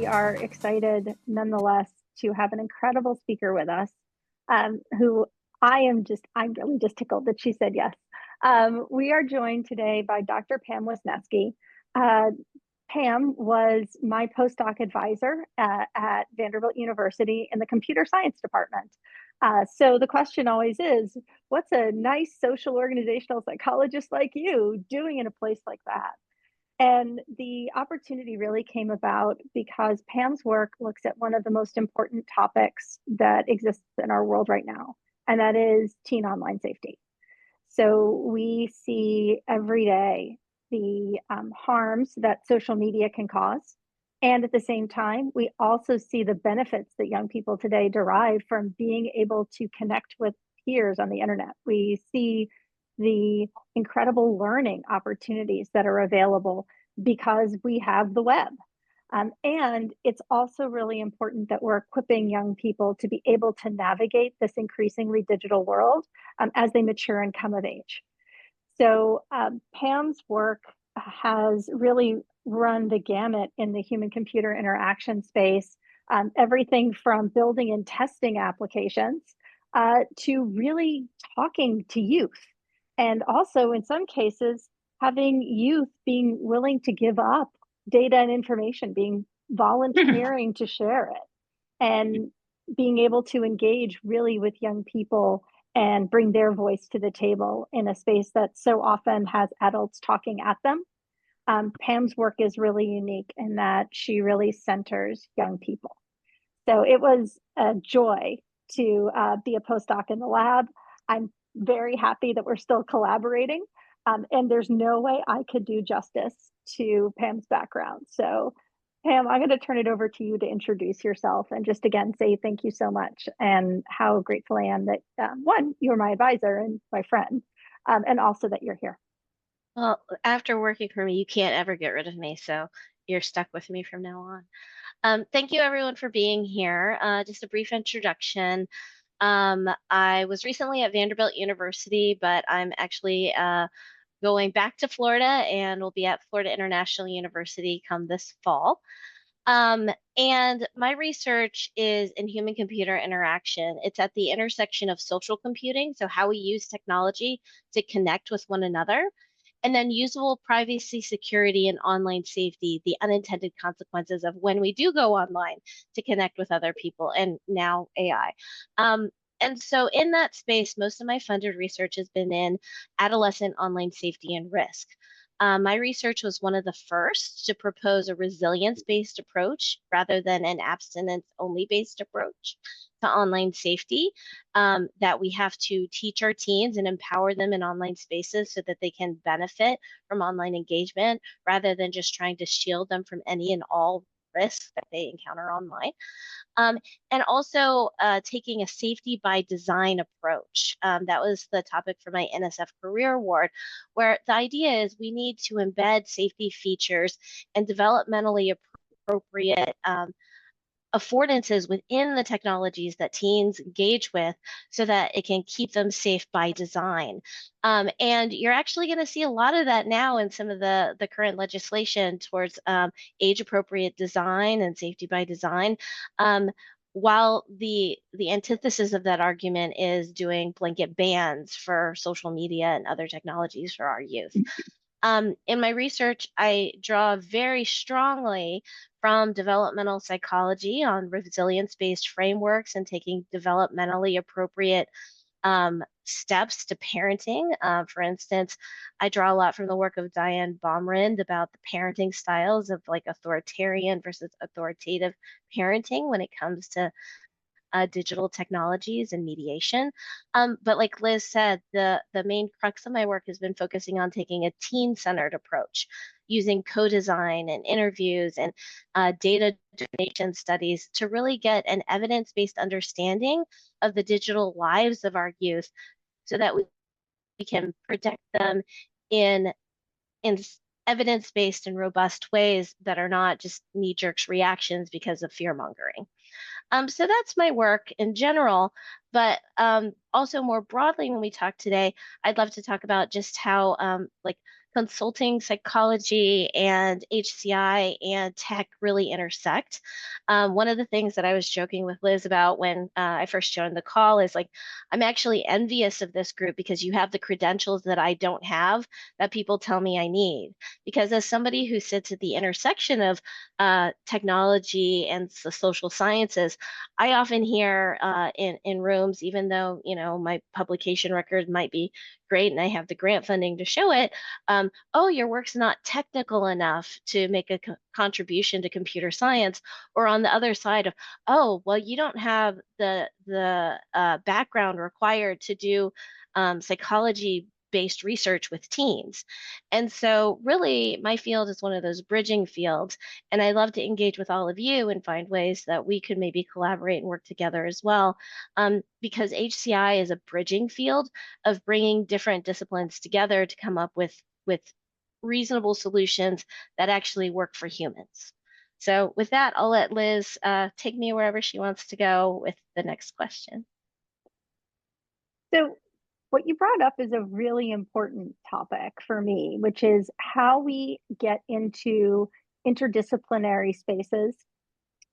we are excited nonetheless to have an incredible speaker with us, who I'm really just tickled that she said yes. We are joined today by Dr. Pam Wisniewski. Pam was my postdoc advisor at Vanderbilt University in the computer science department. So the question always is, what's a nice social organizational psychologist like you doing in a place like that? And the opportunity really came about because Pam's work looks at one of the most important topics that exists in our world right now, and that is teen online safety. So we see every day the harms that social media can cause. And at the same time, we also see the benefits that young people today derive from being able to connect with peers on the internet. We see the incredible learning opportunities that are available because we have the web. And it's also really important that we're equipping young people to be able to navigate this increasingly digital world as they mature and come of age. So Pam's work has really run the gamut in the human-computer interaction space, everything from building and testing applications to really talking to youth. And also, in some cases, having youth being willing to give up data and information, being volunteering to share it, and being able to engage really with young people and bring their voice to the table in a space that so often has adults talking at them. Pam's work is really unique in that she really centers young people. So it was a joy to be a postdoc in the lab. I'm very happy that we're still collaborating, and there's no way I could do justice to Pam's background. So Pam, I'm going to turn it over to you to introduce yourself and just again say thank you so much and how grateful I am that one, you're my advisor and my friend, and also that you're here. Well, after working for me, you can't ever get rid of me, so you're stuck with me from now on. Thank you, everyone, for being here. Just a brief introduction. I was recently at Vanderbilt University, but I'm actually going back to Florida and will be at Florida International University come this fall. And my research is in human computer interaction. It's at the intersection of social computing, so how we use technology to connect with one another, and then usable privacy, security, and online safety, the unintended consequences of when we do go online to connect with other people, and now AI. And so in that space, most of my funded research has been in adolescent online safety and risk. My research was one of the first to propose a resilience-based approach rather than an abstinence-only based approach to online safety, that we have to teach our teens and empower them in online spaces so that they can benefit from online engagement rather than just trying to shield them from any and all risks that they encounter online. And also taking a safety by design approach. That was the topic for my NSF Career Award, where the idea is we need to embed safety features and developmentally appropriate affordances within the technologies that teens engage with so that it can keep them safe by design. And you're actually going to see a lot of that now in some of the current legislation towards age appropriate design and safety by design. While the antithesis of that argument is doing blanket bans for social media and other technologies for our youth. In my research, I draw very strongly from developmental psychology on resilience-based frameworks and taking developmentally appropriate steps to parenting. For instance, I draw a lot from the work of Diane Baumrind about the parenting styles of like authoritarian versus authoritative parenting when it comes to digital technologies and mediation. But like Liz said, the main crux of my work has been focusing on taking a teen-centered approach, using co-design and interviews and data donation studies to really get an evidence-based understanding of the digital lives of our youth so that we can protect them in evidence-based and robust ways that are not just knee-jerk reactions because of fear-mongering. So that's my work in general, but also more broadly when we talk today, I'd love to talk about just how like consulting psychology and HCI and tech really intersect. One of the things that I was joking with Liz about when I first joined the call is like, I'm actually envious of this group because you have the credentials that I don't have that people tell me I need. Because as somebody who sits at the intersection of technology and the social sciences, I often hear in rooms, even though, you know, my publication record might be great and I have the grant funding to show it, oh, your work's not technical enough to make a contribution to computer science. Or on the other side of, oh, well, you don't have the background required to do psychology based research with teens. And so really my field is one of those bridging fields, and I love to engage with all of you and find ways that we could maybe collaborate and work together as well, because HCI is a bridging field of bringing different disciplines together to come up with reasonable solutions that actually work for humans. So with that, I'll let Liz take me wherever she wants to go with the next question. So what you brought up is a really important topic for me, which is how we get into interdisciplinary spaces,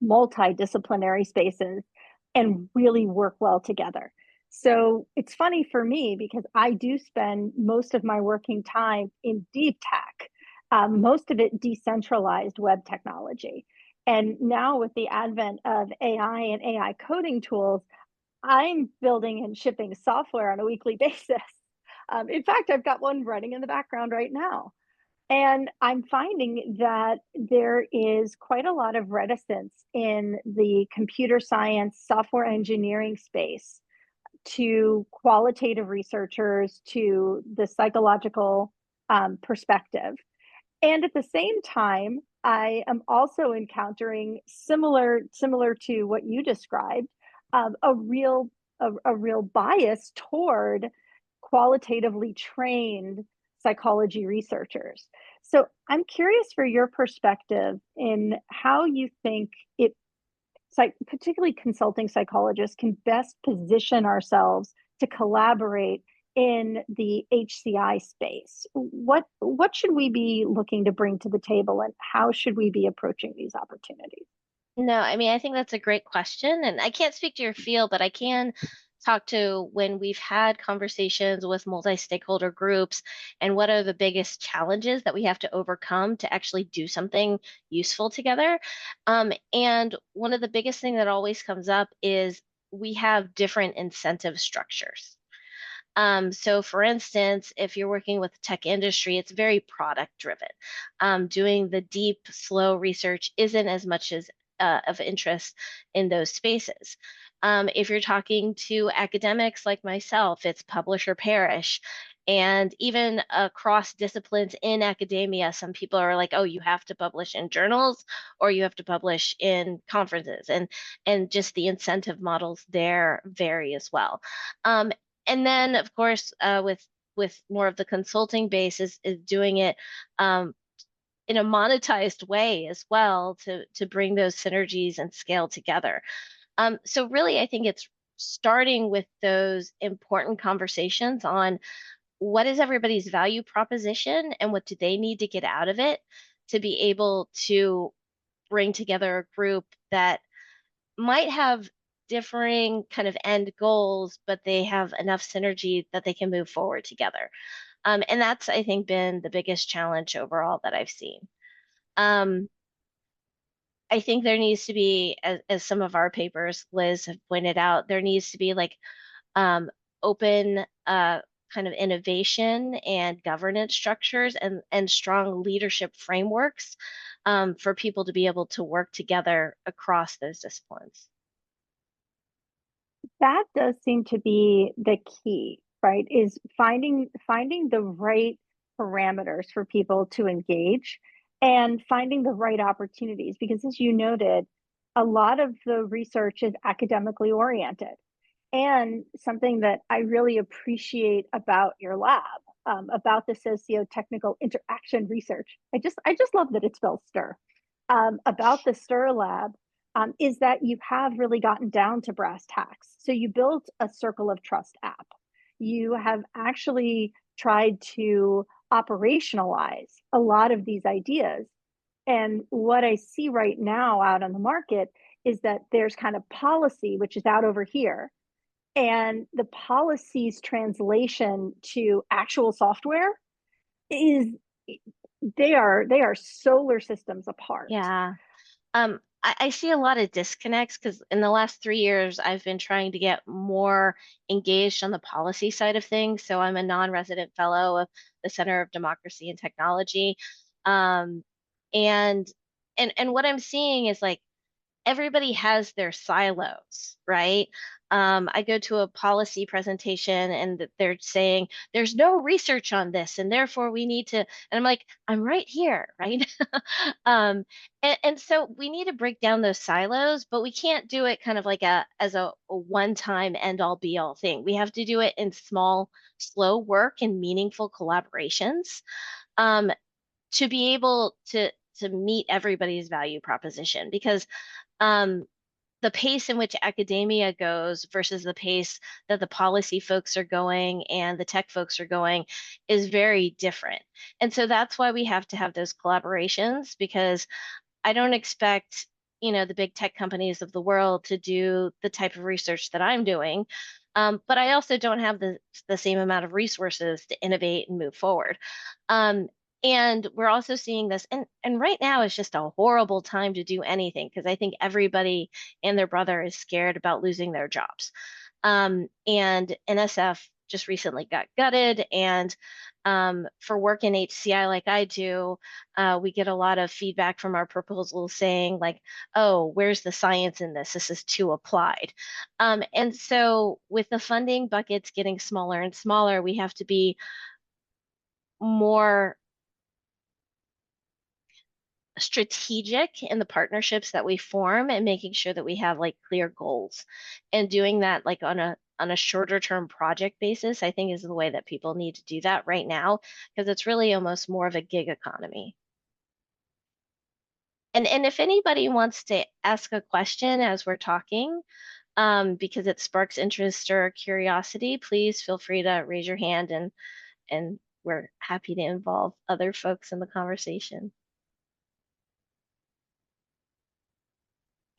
multidisciplinary spaces, and really work well together. So it's funny for me because I do spend most of my working time in deep tech, most of it decentralized web technology. And now with the advent of AI and AI coding tools, I'm building and shipping software on a weekly basis. In fact, I've got one running in the background right now. And I'm finding that there is quite a lot of reticence in the computer science, software engineering space to qualitative researchers, to the psychological perspective. And at the same time, I am also encountering similar to what you described, a real bias toward qualitatively trained psychology researchers. So I'm curious for your perspective in how you think it, particularly consulting psychologists, can best position ourselves to collaborate in the HCI space. What should we be looking to bring to the table, and how should we be approaching these opportunities? No, I mean, I think that's a great question. And I can't speak to your field, but I can talk to when we've had conversations with multi-stakeholder groups and what are the biggest challenges that we have to overcome to actually do something useful together. And one of the biggest thing that always comes up is we have different incentive structures. So for instance, if you're working with the tech industry, it's very product driven. Doing the deep, slow research isn't as much as of interest in those spaces. If you're talking to academics like myself, it's publish or perish. And even across disciplines in academia, some people are like, oh, you have to publish in journals or you have to publish in conferences. And just the incentive models there vary as well. And then, of course, with more of the consulting base is doing it in a monetized way as well to bring those synergies and scale together. So really, I think it's starting with those important conversations on what is everybody's value proposition and what do they need to get out of it to be able to bring together a group that might have differing kind of end goals, but they have enough synergy that they can move forward together. And that's, I think, been the biggest challenge overall that I've seen. Um, I think there needs to be, as some of our papers, Liz, have pointed out, there needs to be like open kind of innovation and governance structures and strong leadership frameworks for people to be able to work together across those disciplines. That does seem to be the key, right? Is finding the right parameters for people to engage and finding the right opportunities. Because as you noted, a lot of the research is academically oriented. And something that I really appreciate about your lab, about the socio-technical interaction research, I just love that it spells STIR. About the STIR lab, is that you have really gotten down to brass tacks. So you built a circle of trust app. You have actually tried to operationalize a lot of these ideas. And what I see right now out on the market is that there's kind of policy, which is out over here, and the policy's translation to actual software is they are solar systems apart. Yeah. I see a lot of disconnects because in the last 3 years, I've been trying to get more engaged on the policy side of things. So I'm a non-resident fellow of the Center of Democracy and Technology. Um, and and what I'm seeing is like everybody has their silos, right? I go to a policy presentation and they're saying there's no research on this, and therefore we need to. And I'm like, I'm right here, right? And so we need to break down those silos, but we can't do it kind of like as a one-time end-all be-all thing. We have to do it in small, slow work and meaningful collaborations um, to be able to meet everybody's value proposition because um, the pace in which academia goes versus the pace that the policy folks are going and the tech folks are going is very different. And so that's why we have to have those collaborations because I don't expect, the big tech companies of the world to do the type of research that I'm doing. But I also don't have the same amount of resources to innovate and move forward. Um, and we're also seeing this, and right now is just a horrible time to do anything because I think everybody and their brother is scared about losing their jobs. And NSF just recently got gutted, and for work in HCI like I do, we get a lot of feedback from our proposals saying like, oh, where's the science in this? This is too applied. And so with the funding buckets getting smaller and smaller, we have to be more strategic in the partnerships that we form and making sure that we have like clear goals and doing that like on a shorter term project basis, I think is the way that people need to do that right now because it's really almost more of a gig economy. And if anybody wants to ask a question as we're talking, because it sparks interest or curiosity, please feel free to raise your hand and we're happy to involve other folks in the conversation.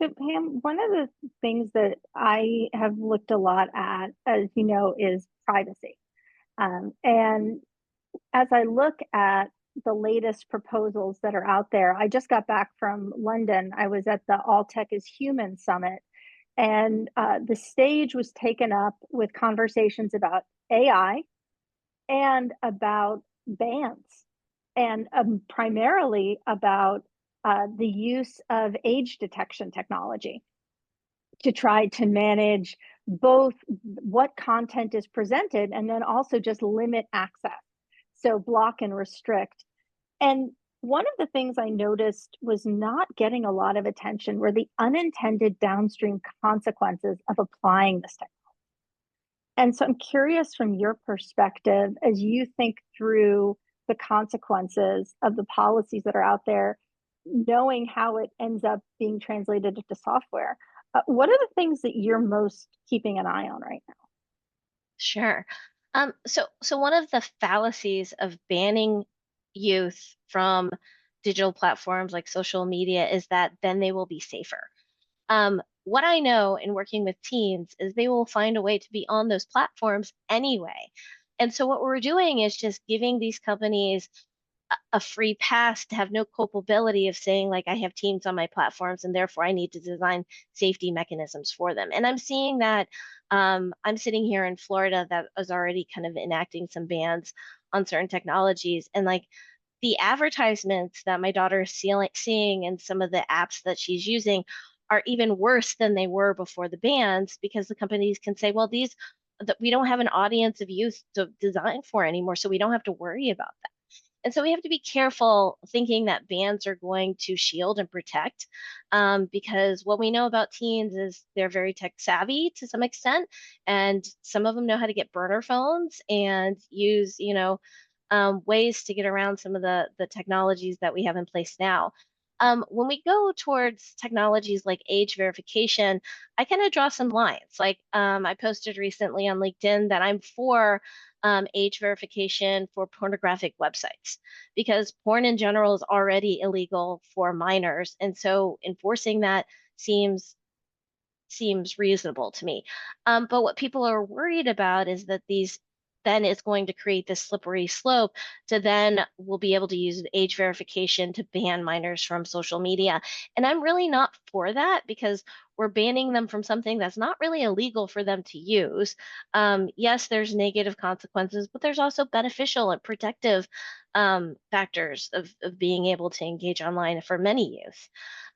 So Pam, one of the things that I have looked a lot at, as you know, is privacy. And as I look at the latest proposals that are out there, I just got back from London. I was at the All Tech is Human Summit, and the stage was taken up with conversations about AI and about bans, and primarily about the use of age detection technology to try to manage both what content is presented and then also just limit access. So block and restrict. And one of the things I noticed was not getting a lot of attention were the unintended downstream consequences of applying this technology. And so I'm curious from your perspective, as you think through the consequences of the policies that are out there, knowing how it ends up being translated into software, what are the things that you're most keeping an eye on right now? Sure. So one of the fallacies of banning youth from digital platforms like social media is that then they will be safer. What I know in working with teens is they will find a way to be on those platforms anyway. And so what we're doing is just giving these companies a free pass to have no culpability of saying like I have teams on my platforms and therefore I need to design safety mechanisms for them. And I'm seeing that I'm sitting here in Florida that is already kind of enacting some bans on certain technologies and like the advertisements that my daughter is seeing and some of the apps that she's using are even worse than they were before the bans because the companies can say, well, these that we don't have an audience of youth to design for anymore, so we don't have to worry about that. And so we have to be careful thinking that bans are going to shield and protect because what we know about teens is they're very tech savvy to some extent. And some of them know how to get burner phones and use, ways to get around some of the technologies that we have in place now. When we go towards technologies like age verification, I kind of draw some lines. Like I posted recently on LinkedIn that I'm for age verification for pornographic websites, because porn in general is already illegal for minors. And so enforcing that seems reasonable to me. But what people are worried about is that these then is going to create this slippery slope to then we'll be able to use age verification to ban minors from social media. And I'm really not for that, because we're banning them from something that's not really illegal for them to use. Yes, there's negative consequences, but there's also beneficial and protective factors of being able to engage online for many youth.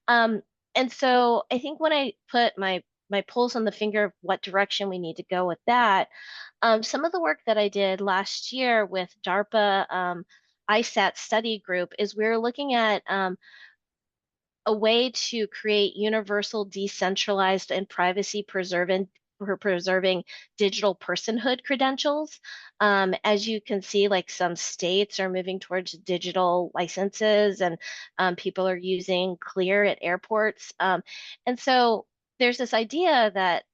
Um, and so I think when I put my pulse on the finger of what direction we need to go with that, some of the work that I did last year with DARPA ISAT study group is we were looking at a way to create universal, decentralized, and privacy preserving digital personhood credentials. As you can see, like some states are moving towards digital licenses, and people are using Clear at airports. And so there's this idea that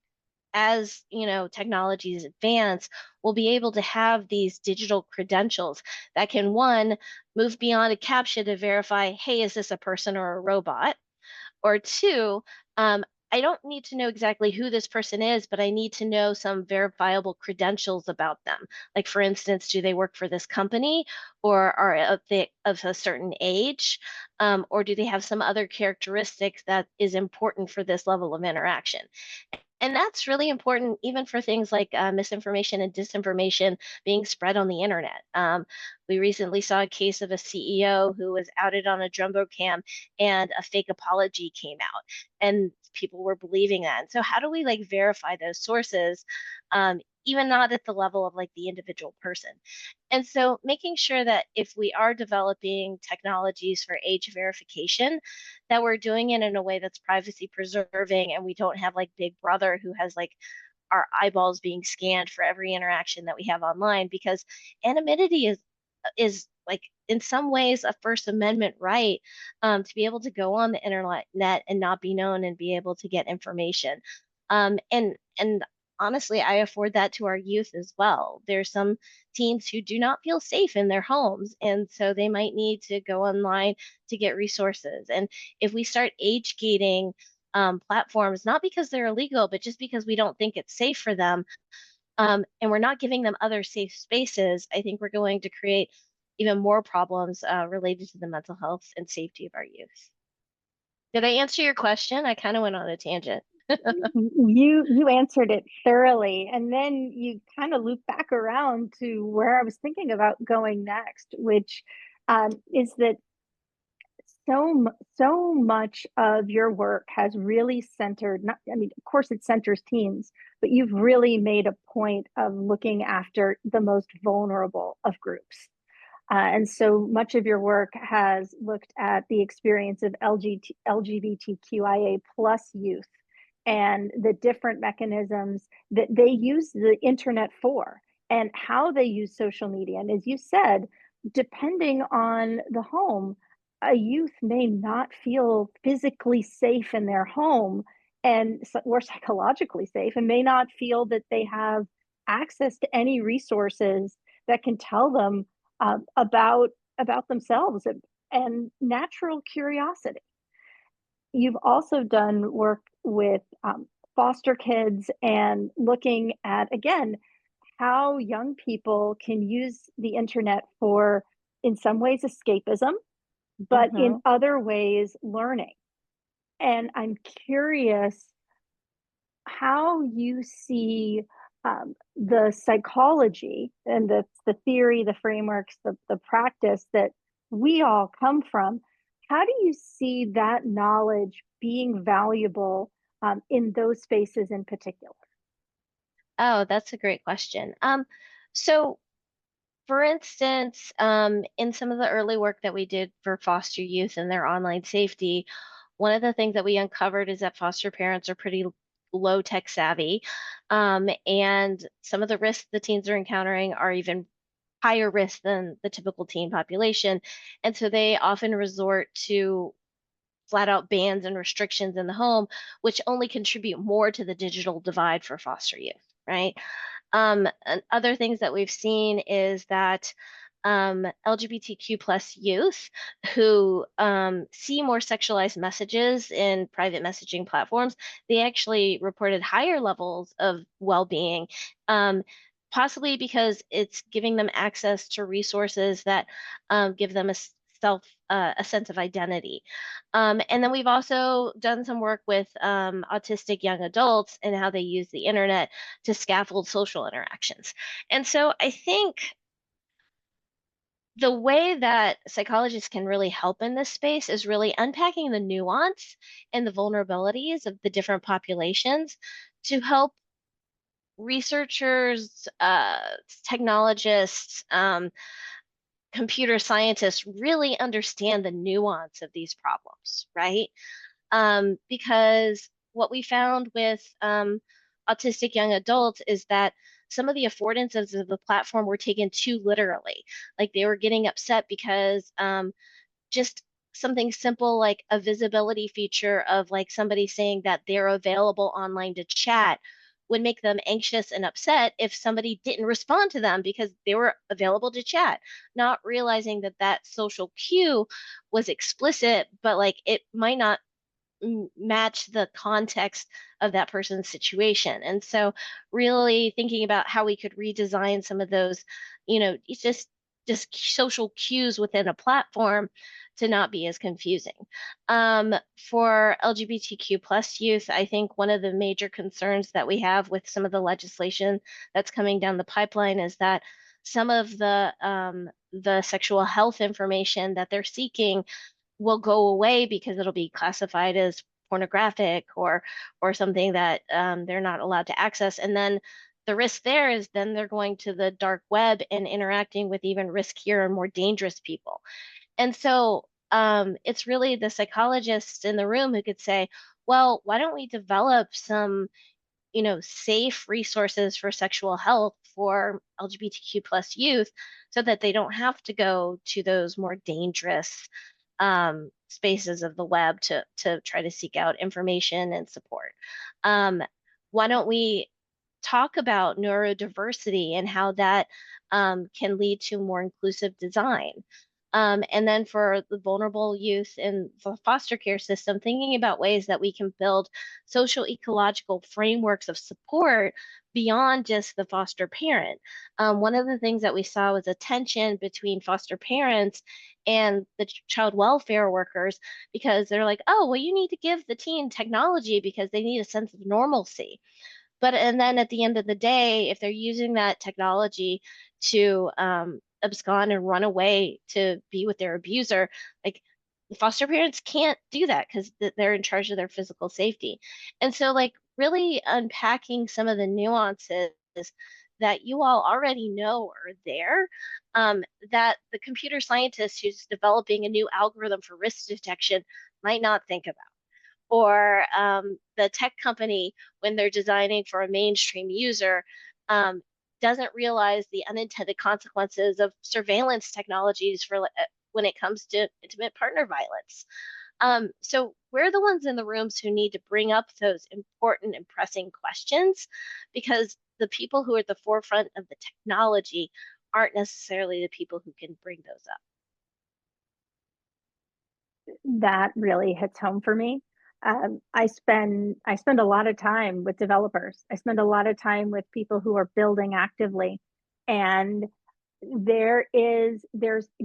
as technologies advance, we'll be able to have these digital credentials that can, one, move beyond a captcha to verify, hey, is this a person or a robot? Or two, I don't need to know exactly who this person is, but I need to know some verifiable credentials about them. Like, for instance, do they work for this company, or are they of a certain age, or do they have some other characteristics that is important for this level of interaction? And that's really important even for things like misinformation and disinformation being spread on the internet. We recently saw a case of a CEO who was outed on a jumbocam, and a fake apology came out, and people were believing that. And so how do we like verify those sources, even not at the level of like the individual person? And so making sure that if we are developing technologies for age verification, that we're doing it in a way that's privacy preserving, and we don't have like Big Brother who has like our eyeballs being scanned for every interaction that we have online, because anonymity is like in some ways a First Amendment right, to be able to go on the internet and not be known and be able to get information. And honestly, I afford that to our youth as well. There's some teens who do not feel safe in their homes, and so they might need to go online to get resources. And if we start age gating platforms, not because they're illegal, but just because we don't think it's safe for them, and we're not giving them other safe spaces, I think we're going to create even more problems related to the mental health and safety of our youth. Did I answer your question? I kind of went on a tangent. You answered it thoroughly, and then you kind of loop back around to where I was thinking about going next, which is that so much of your work has really centered, not, I mean, of course it centers teens, but you've really made a point of looking after the most vulnerable of groups. And so much of your work has looked at the experience of LGBTQIA plus youth and the different mechanisms that they use the internet for, and how they use social media. And as you said, depending on the home, a youth may not feel physically safe in their home, and or psychologically safe, and may not feel that they have access to any resources that can tell them about themselves and natural curiosity. You've also done work with foster kids and looking at, again, how young people can use the internet for, in some ways, escapism, but in Hmm. other ways, learning. And I'm curious how you see the psychology and the theory, the frameworks, the practice that we all come from. How do you see that knowledge being valuable in those spaces in particular? Oh, that's a great question. So for instance, in some of the early work that we did for foster youth and their online safety, one of the things that we uncovered is that foster parents are pretty low tech savvy. And some of the risks the teens are encountering are even higher risk than the typical teen population. And so they often resort to flat out bans and restrictions in the home, which only contribute more to the digital divide for foster youth, right? And other things that we've seen is that LGBTQ plus youth who see more sexualized messages in private messaging platforms, they actually reported higher levels of well-being, um, possibly because it's giving them access to resources that give them a sense of identity. And then we've also done some work with autistic young adults and how they use the internet to scaffold social interactions. And so I think the way that psychologists can really help in this space is really unpacking the nuance and the vulnerabilities of the different populations to help researchers, technologists, computer scientists really understand the nuance of these problems, right? Because what we found with autistic young adults is that some of the affordances of the platform were taken too literally. Like they were getting upset because just something simple like a visibility feature of like somebody saying that they're available online to chat would make them anxious and upset if somebody didn't respond to them because they were available to chat, not realizing that that social cue was explicit, but like it might not match the context of that person's situation. And so really thinking about how we could redesign some of those, it's just social cues within a platform to not be as confusing. For LGBTQ plus youth, I think one of the major concerns that we have with some of the legislation that's coming down the pipeline is that some of the sexual health information that they're seeking will go away because it'll be classified as pornographic or something that they're not allowed to access. And then the risk there is then they're going to the dark web and interacting with even riskier and more dangerous people. And so it's really the psychologists in the room who could say, well, why don't we develop some safe resources for sexual health for LGBTQ plus youth so that they don't have to go to those more dangerous spaces of the web to try to seek out information and support. Um, why don't we talk about neurodiversity and how that can lead to more inclusive design? And then for the vulnerable youth in the foster care system, thinking about ways that we can build social ecological frameworks of support beyond just the foster parent. One of the things that we saw was a tension between foster parents and the child welfare workers because they're like, oh, well, you need to give the teen technology because they need a sense of normalcy. But and then at the end of the day, if they're using that technology to abscond and run away to be with their abuser, like the foster parents can't do that because they're in charge of their physical safety. And so, like, really unpacking some of the nuances that you all already know are there, that the computer scientist who's developing a new algorithm for risk detection might not think about or the tech company when they're designing for a mainstream user um, doesn't realize the unintended consequences of surveillance technologies for when it comes to intimate partner violence. So we're the ones in the rooms who need to bring up those important and pressing questions because the people who are at the forefront of the technology aren't necessarily the people who can bring those up. That really hits home for me. I spend a lot of time with developers. I spend a lot of time with people who are building actively, and there's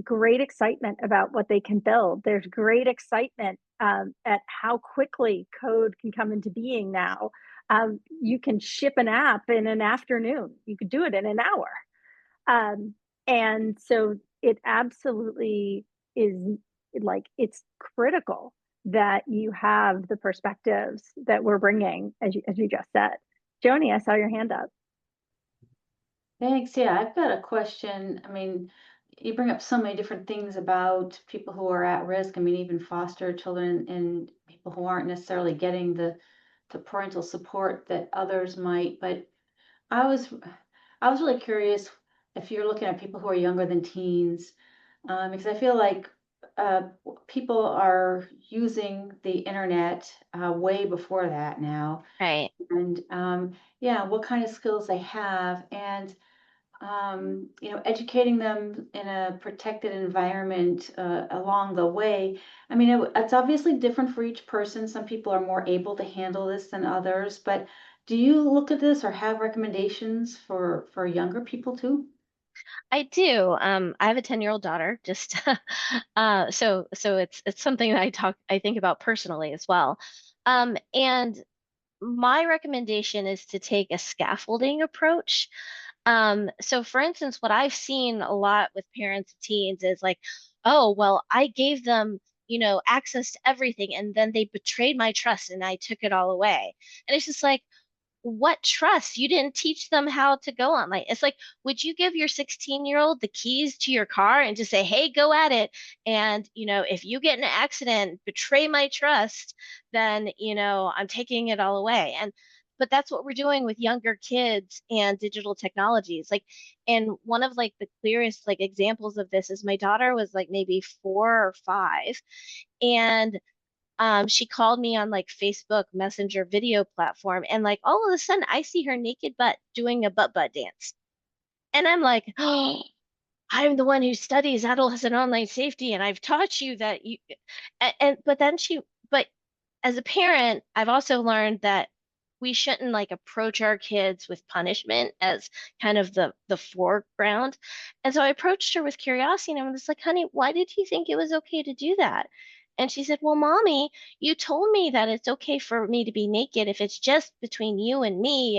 great excitement about what they can build. There's great excitement at how quickly code can come into being now. You can ship an app in an afternoon. You could do it in an hour. And so it absolutely is like it's critical that you have the perspectives that we're bringing, as you just said. Joni, I saw your hand up. Thanks. Yeah, I've got a question. I mean, you bring up so many different things about people who are at risk. I mean, even foster children and people who aren't necessarily getting the parental support that others might. But I was I was really curious if you're looking at people who are younger than teens, because I feel like people are using the internet way before that now, Right. and yeah, what kind of skills they have, and educating them in a protected environment along the way. I mean, it's obviously different for each person. Some people are more able to handle this than others, but do you look at this or have recommendations for younger people too? I do. I have a 10-year-old daughter, just so it's something that I think about personally as well. And my recommendation is to take a scaffolding approach. So for instance, what I've seen a lot with parents of teens is like, oh, well, I gave them, access to everything, and then they betrayed my trust and I took it all away. And it's just like, what trust? You didn't teach them how to go online. It's like, would you give your 16-year-old the keys to your car and just say, hey, go at it? And, if you get in an accident, betray my trust, then, I'm taking it all away. But that's what we're doing with younger kids and digital technologies. Like, and one of like the clearest like examples of this is my daughter was like maybe 4 or 5, and she called me on like Facebook Messenger video platform, and like all of a sudden I see her naked butt doing a butt dance. And I'm like, oh, I'm the one who studies adolescent online safety, and I've taught you that you and but then but as a parent, I've also learned that we shouldn't like approach our kids with punishment as kind of the foreground. And so I approached her with curiosity, and I was like, honey, why did you think it was okay to do that? And she said, well, mommy, you told me that it's okay for me to be naked if it's just between you and me,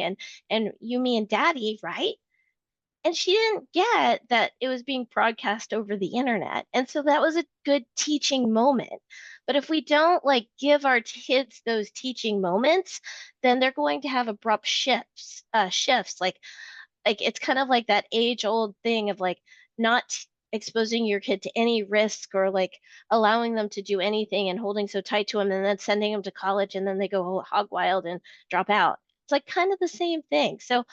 and you, me, and daddy, right? And she didn't get that it was being broadcast over the internet. And so that was a good teaching moment. But if we don't like give our kids those teaching moments, then they're going to have abrupt shifts. Like it's kind of like that age old thing of like not exposing your kid to any risk, or like allowing them to do anything and holding so tight to them and then sending them to college and then they go hog wild and drop out. It's like kind of the same thing. So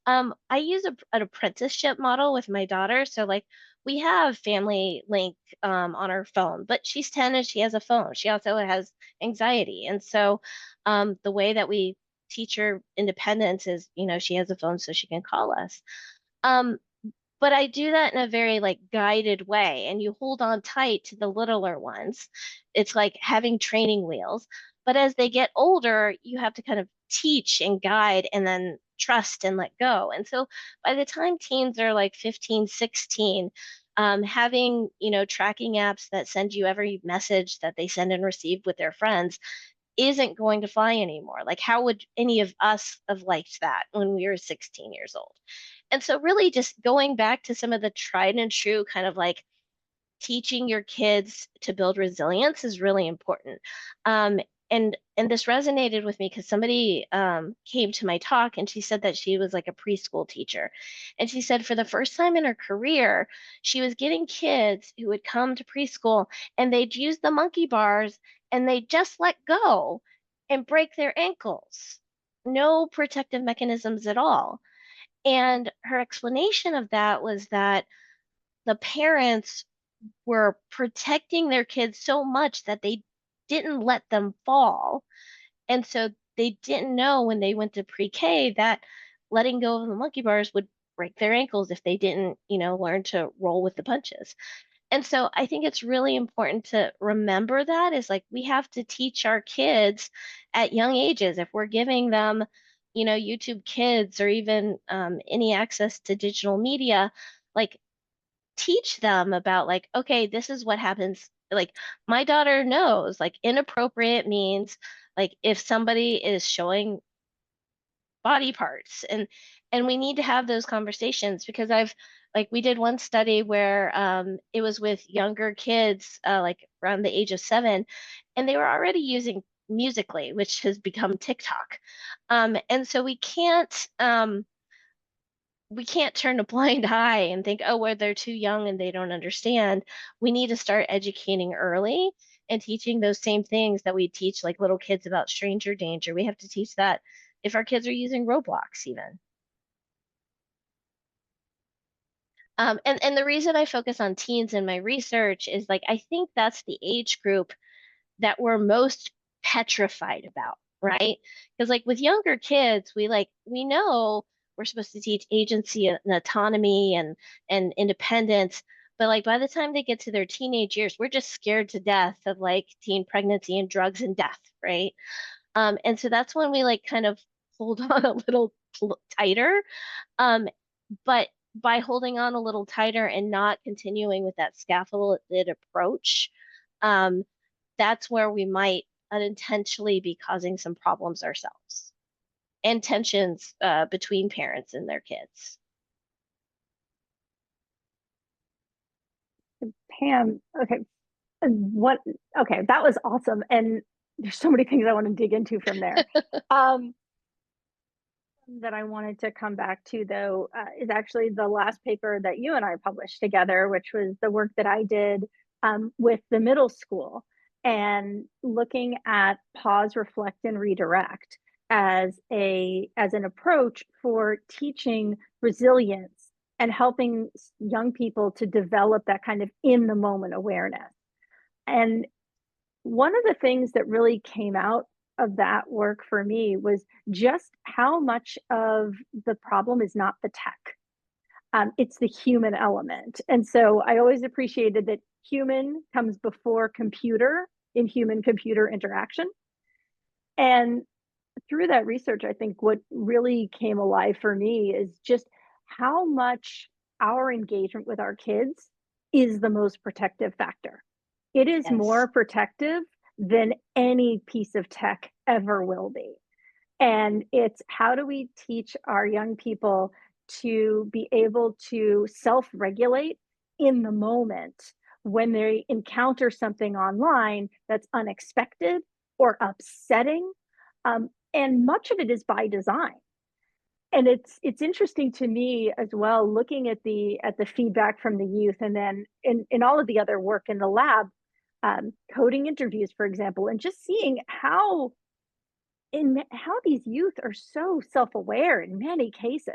I use an apprenticeship model with my daughter. So like we have Family Link on her phone, but she's 10 and she has a phone. She also has anxiety. And so the way that we teach her independence is, she has a phone so she can call us. Um, but I do that in a very like guided way, and you hold on tight to the littler ones. It's like having training wheels. But as they get older, you have to kind of teach and guide and then trust and let go. And so by the time teens are like 15, 16, having, tracking apps that send you every message that they send and receive with their friends isn't going to fly anymore. Like, how would any of us have liked that when we were 16 years old? And so, really, just going back to some of the tried and true kind of like teaching your kids to build resilience is really important. And this resonated with me because somebody came to my talk and she said that she was like a preschool teacher. And she said for the first time in her career, she was getting kids who would come to preschool and they'd use the monkey bars and they just let go and break their ankles. No protective mechanisms at all. And her explanation of that was that the parents were protecting their kids so much that they didn't let them fall. And so they didn't know when they went to pre-K that letting go of the monkey bars would break their ankles if they didn't, learn to roll with the punches. And so I think it's really important to remember that is like we have to teach our kids at young ages. If we're giving them, YouTube Kids or even any access to digital media, like teach them about like, okay, this is what happens. Like my daughter knows like inappropriate means like if somebody is showing body parts, and we need to have those conversations because I've like we did one study where it was with younger kids like around the age of 7, and they were already using Musically, which has become TikTok. And so we can't turn a blind eye and think, oh, well, they're too young and they don't understand. We need to start educating early and teaching those same things that we teach like little kids about stranger danger. We have to teach that if our kids are using Roblox even. And the reason I focus on teens in my research is like, I think that's the age group that we're most petrified about, right? Because like with younger kids, we know we're supposed to teach agency and autonomy and independence, but like by the time they get to their teenage years, we're just scared to death of like teen pregnancy and drugs and death, right? And so that's when we like kind of hold on a little tighter. Um, but by holding on a little tighter and not continuing with that scaffolded approach, um, that's where we might unintentionally be causing some problems ourselves and tensions between parents and their kids. Pam, okay, okay, that was awesome. And there's so many things I want to dig into from there. That I wanted to come back to, though, is actually the last paper that you and I published together, which was the work that I did with the middle school and looking at pause, reflect, and redirect as an approach for teaching resilience and helping young people to develop that kind of in the moment awareness. And one of the things that really came out of that work for me was just how much of the problem is not the tech. It's the human element. And so I always appreciated that human comes before computer in human computer interaction. And through that research, I think what really came alive for me is just how much our engagement with our kids is the most protective factor. It is Yes. more protective than any piece of tech ever will be. And it's how do we teach our young people to be able to self-regulate in the moment when they encounter something online that's unexpected or upsetting. And much of it is by design. And it's interesting to me as well, looking at the feedback from the youth, and then in all of the other work in the lab, coding interviews, for example, and just seeing how these youth are so self-aware in many cases,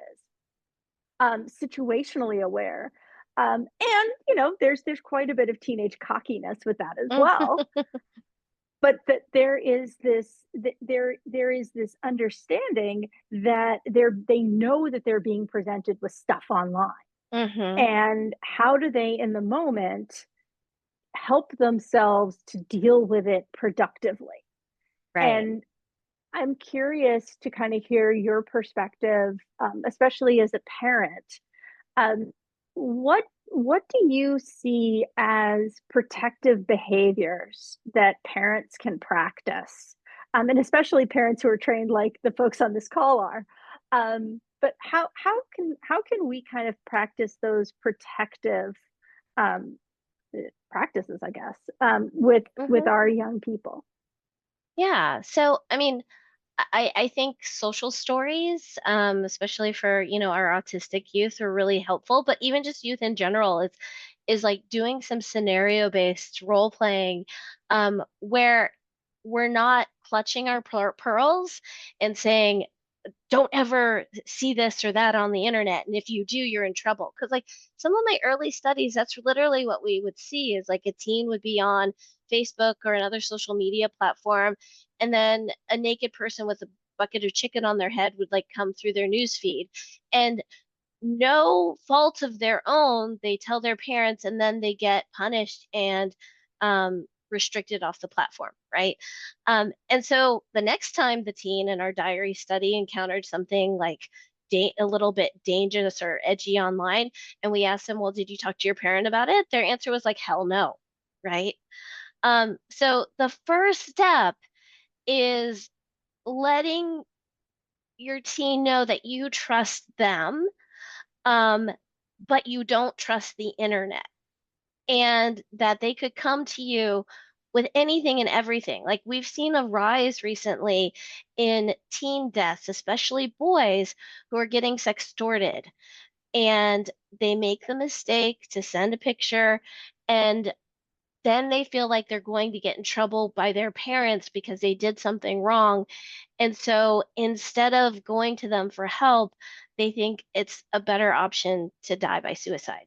situationally aware, and there's quite a bit of teenage cockiness with that as well. But that there is this understanding that they know that they're being presented with stuff online, and how do they in the moment help themselves to deal with it productively. Right. And I'm curious to kind of hear your perspective, especially as a parent. What do you see as protective behaviors that parents can practice, and especially parents who are trained like the folks on this call are? But how can we kind of practice those protective um, practices, I guess, with our young people? Yeah. So, I mean, I think social stories, especially for, our autistic youth are really helpful, but even just youth in general is like doing some scenario-based role playing, where we're not clutching our pearls and saying, don't ever see this or that on the internet, and if you do, you're in trouble. Because like some of my early studies, that's literally what we would see is like a teen would be on Facebook or another social media platform, and then a naked person with a bucket of chicken on their head would like come through their news feed, and no fault of their own, they tell their parents, and then they get punished and restricted off the platform, right? And so the next time the teen in our diary study encountered something like a little bit dangerous or edgy online, and we asked them, well, did you talk to your parent about it? Their answer was like, hell no, right? So the first step is letting your teen know that you trust them, but you don't trust the internet, and that they could come to you with anything and everything. Like we've seen a rise recently in teen deaths, especially boys who are getting sextorted, and they make the mistake to send a picture, and then they feel like they're going to get in trouble by their parents because they did something wrong. And so instead of going to them for help, they think it's a better option to die by suicide.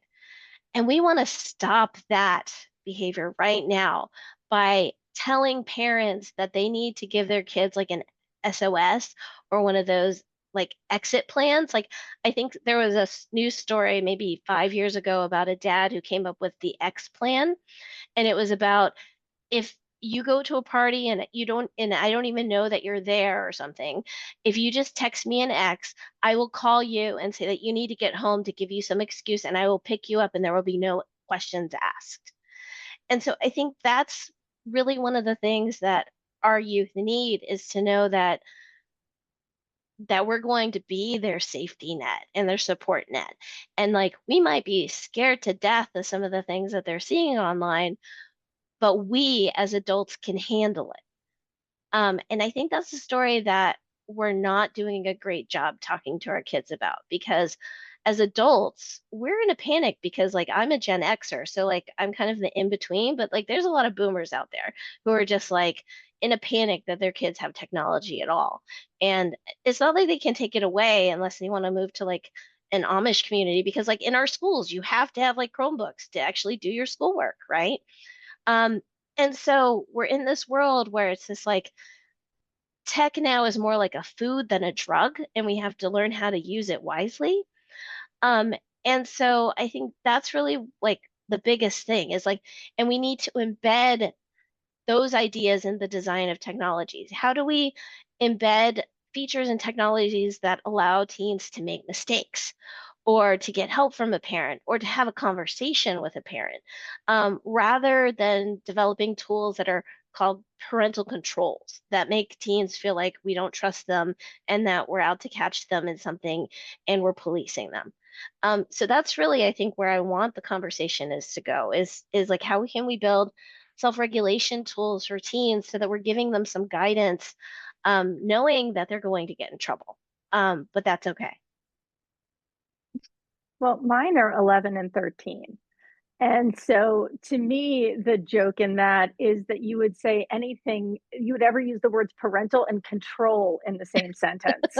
And we want to stop that behavior right now by telling parents that they need to give their kids like an SOS or one of those like exit plans. Like, I think there was a news story maybe 5 years ago about a dad who came up with the X plan. And it was about, if you go to a party and I don't even know that you're there or something, if you just text me an X, I will call you and say that you need to get home to give you some excuse, and I will pick you up and there will be no questions asked. And so I think that's really one of the things that our youth need, is to know that we're going to be their safety net and their support net. And like, we might be scared to death of some of the things that they're seeing online, but we as adults can handle it. And I think that's a story that we're not doing a great job talking to our kids about, because as adults, we're in a panic because like, I'm a Gen Xer, so like, I'm kind of the in between, but like, there's a lot of boomers out there who are just like in a panic that their kids have technology at all. And it's not like they can take it away unless they want to move to like an Amish community, because like in our schools, you have to have like Chromebooks to actually do your schoolwork, right? Um, and so we're in this world where it's this like, tech now is more like a food than a drug, and we have to learn how to use it wisely. Um, and so I think that's really like the biggest thing, is like, and we need to embed those ideas in the design of technologies. How do we embed features and technologies that allow teens to make mistakes, or to get help from a parent, or to have a conversation with a parent, rather than developing tools that are called parental controls that make teens feel like we don't trust them and that we're out to catch them in something and we're policing them. So that's really, I think, where I want the conversation is to go, is like, how can we build self-regulation tools for teens so that we're giving them some guidance, knowing that they're going to get in trouble, but that's okay. Well, mine are 11 and 13. And so to me, the joke in that is that you would say anything, you would ever use the words parental and control in the same sentence.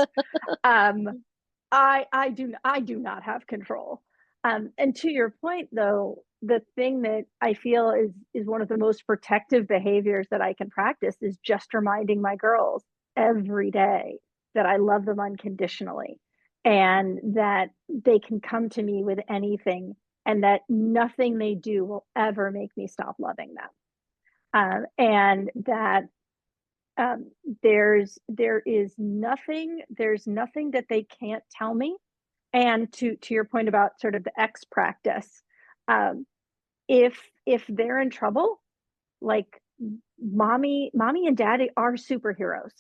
I do not have control. And to your point, though, the thing that I feel is one of the most protective behaviors that I can practice is just reminding my girls every day that I love them unconditionally, and that they can come to me with anything, and that nothing they do will ever make me stop loving them. And that um, there's nothing that they can't tell me. And to your point about sort of the X practice, um, if they're in trouble, like, mommy and daddy are superheroes.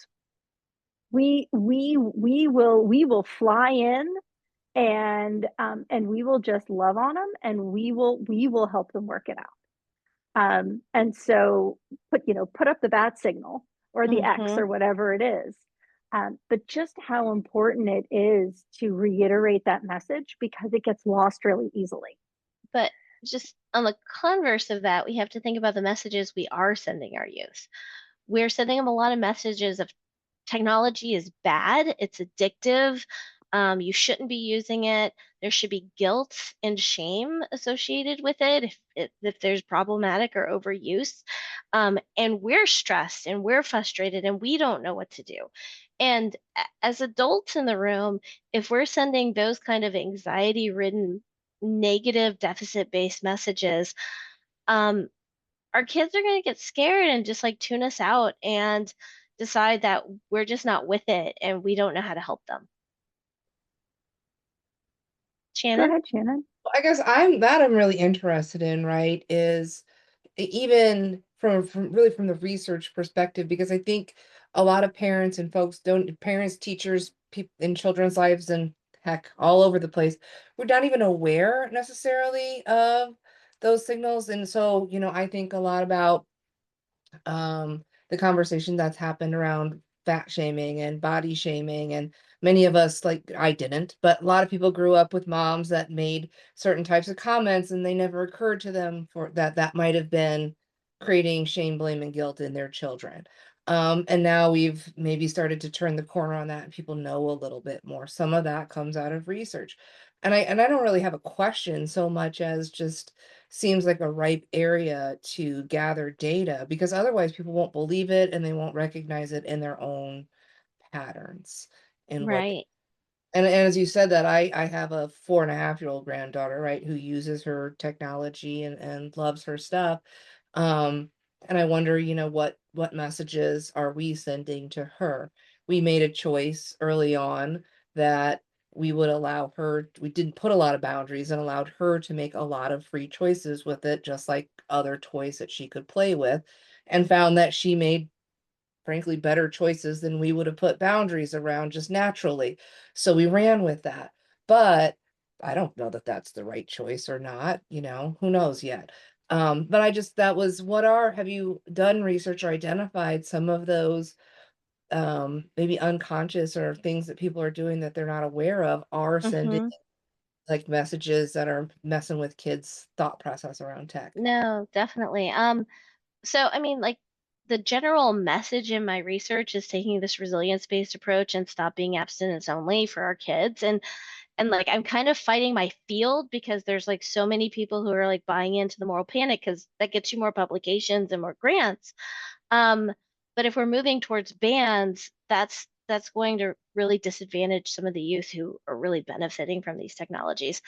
We will fly in, and we will just love on them, and we will help them work it out. And so put up the bat signal or the X Mm-hmm. or whatever it is. But just how important it is to reiterate that message, because it gets lost really easily. But just on the converse of that, we have to think about the messages we are sending our youth. We're sending them a lot of messages of technology is bad, it's addictive, you shouldn't be using it. There should be guilt and shame associated with it if there's problematic or overuse. And we're stressed and we're frustrated and we don't know what to do. And as adults in the room, if we're sending those kind of anxiety-ridden, negative, deficit-based messages, um, our kids are going to get scared and just like tune us out and decide that we're just not with it and we don't know how to help them. Go Shannon? ahead, Shannon. I guess I'm really interested in, right, is even from really from the research perspective, because I think a lot of parents and parents, teachers, people in children's lives, and heck, all over the place, we're not even aware necessarily of those signals. And so, I think a lot about the conversation that's happened around fat shaming and body shaming. And many of us, like I didn't, but a lot of people grew up with moms that made certain types of comments, and they never occurred to them for that might have been creating shame, blame, and guilt in their children. And now we've maybe started to turn the corner on that, and people know a little bit more. Some of that comes out of research. And I don't really have a question so much as just seems like a ripe area to gather data, because otherwise people won't believe it and they won't recognize it in their own patterns and what. Right. And as you said that, I have a 4.5-year-old granddaughter, right, who uses her technology and loves her stuff. Um, and I wonder, what messages are we sending to her? We made a choice early on that we didn't put a lot of boundaries and allowed her to make a lot of free choices with it, just like other toys that she could play with, and found that she made frankly better choices than we would have put boundaries around just naturally. So we ran with that. But I don't know that that's the right choice or not, who knows yet. But that was have you done research or identified some of those maybe unconscious or things that people are doing that they're not aware of are sending Mm-hmm. like messages that are messing with kids' thought process around tech? No, definitely. So I mean, like the general message in my research is taking this resilience-based approach and stop being abstinence only for our kids. And like I'm kind of fighting my field because there's like so many people who are like buying into the moral panic because that gets you more publications and more grants. Um, but if we're moving towards bans, that's going to really disadvantage some of the youth who are really benefiting from these technologies.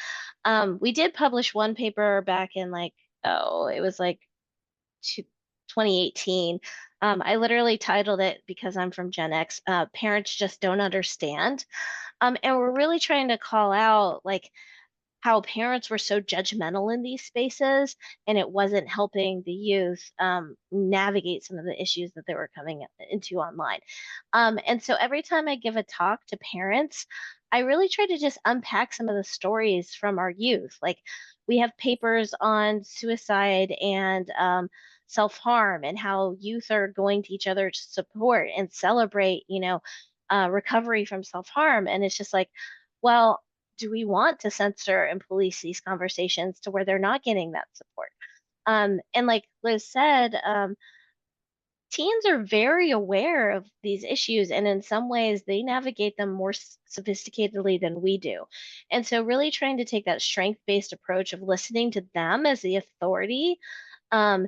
We did publish one paper back in like, oh, it was like 2018. I literally titled it, because I'm from Gen X, Parents Just Don't Understand. And we're really trying to call out like how parents were so judgmental in these spaces, and it wasn't helping the youth navigate some of the issues that they were coming into online. And so every time I give a talk to parents, I really try to just unpack some of the stories from our youth. Like we have papers on suicide and self-harm, and how youth are going to each other to support and celebrate, recovery from self-harm. And it's just like, well, do we want to censor and police these conversations to where they're not getting that support? And like Liz said, teens are very aware of these issues, and in some ways, they navigate them more sophisticatedly than we do. And so, really trying to take that strength based approach of listening to them as the authority, um,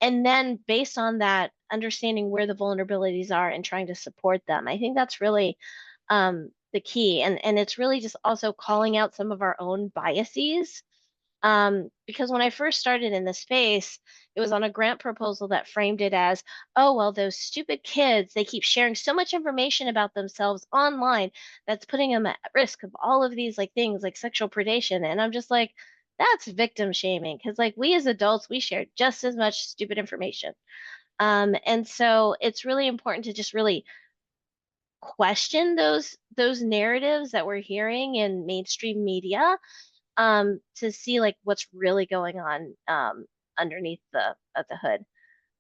and then based on that, understanding where the vulnerabilities are and trying to support them. I think that's really the key. And it's really just also calling out some of our own biases. Because when I first started in the space, it was on a grant proposal that framed it as, oh, well, those stupid kids, they keep sharing so much information about themselves online that's putting them at risk of all of these like things like sexual predation. And I'm just like, that's victim shaming, because like we as adults, we share just as much stupid information. And so it's really important to just really question those narratives that we're hearing in mainstream media, to see like what's really going on underneath the hood.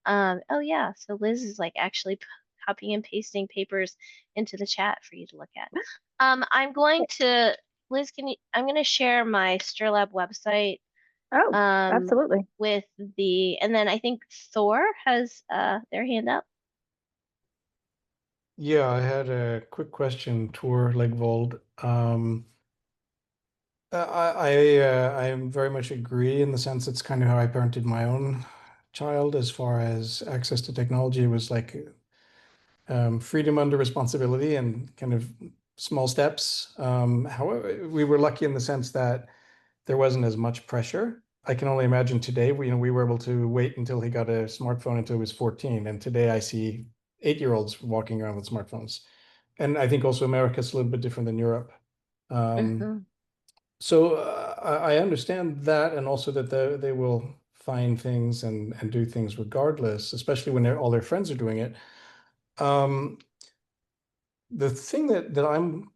Oh yeah, so Liz is like actually copying and pasting papers into the chat for you to look at. I'm going to Liz, I'm going to share my StirLab website Oh, um absolutely. and then I think Thor has their hand up. Yeah, I had a quick question, Tor Legvold. I very much agree in the sense it's kind of how I parented my own child as far as access to technology. It was like freedom under responsibility and kind of small steps. However, we were lucky in the sense that there wasn't as much pressure. I can only imagine today, we were able to wait until he got a smartphone until he was 14. And today I see 8-year-olds walking around with smartphones. And I think also America's a little bit different than Europe. Mm-hmm. So I understand that, and also that they will find things and do things regardless, especially when all their friends are doing it. The thing that I'm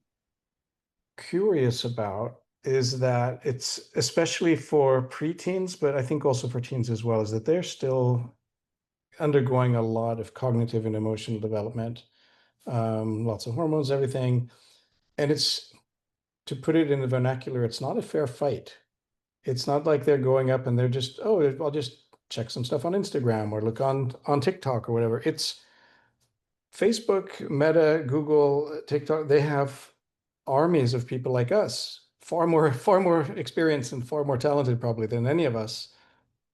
curious about is that it's especially for preteens, but I think also for teens as well, is that they're still undergoing a lot of cognitive and emotional development, lots of hormones, everything. And it's, to put it in the vernacular, it's not a fair fight. It's not like they're going up and they're just, oh, I'll just check some stuff on Instagram or look on TikTok or whatever. It's Facebook, Meta, Google, TikTok, they have armies of people like us, far more experienced and far more talented probably than any of us,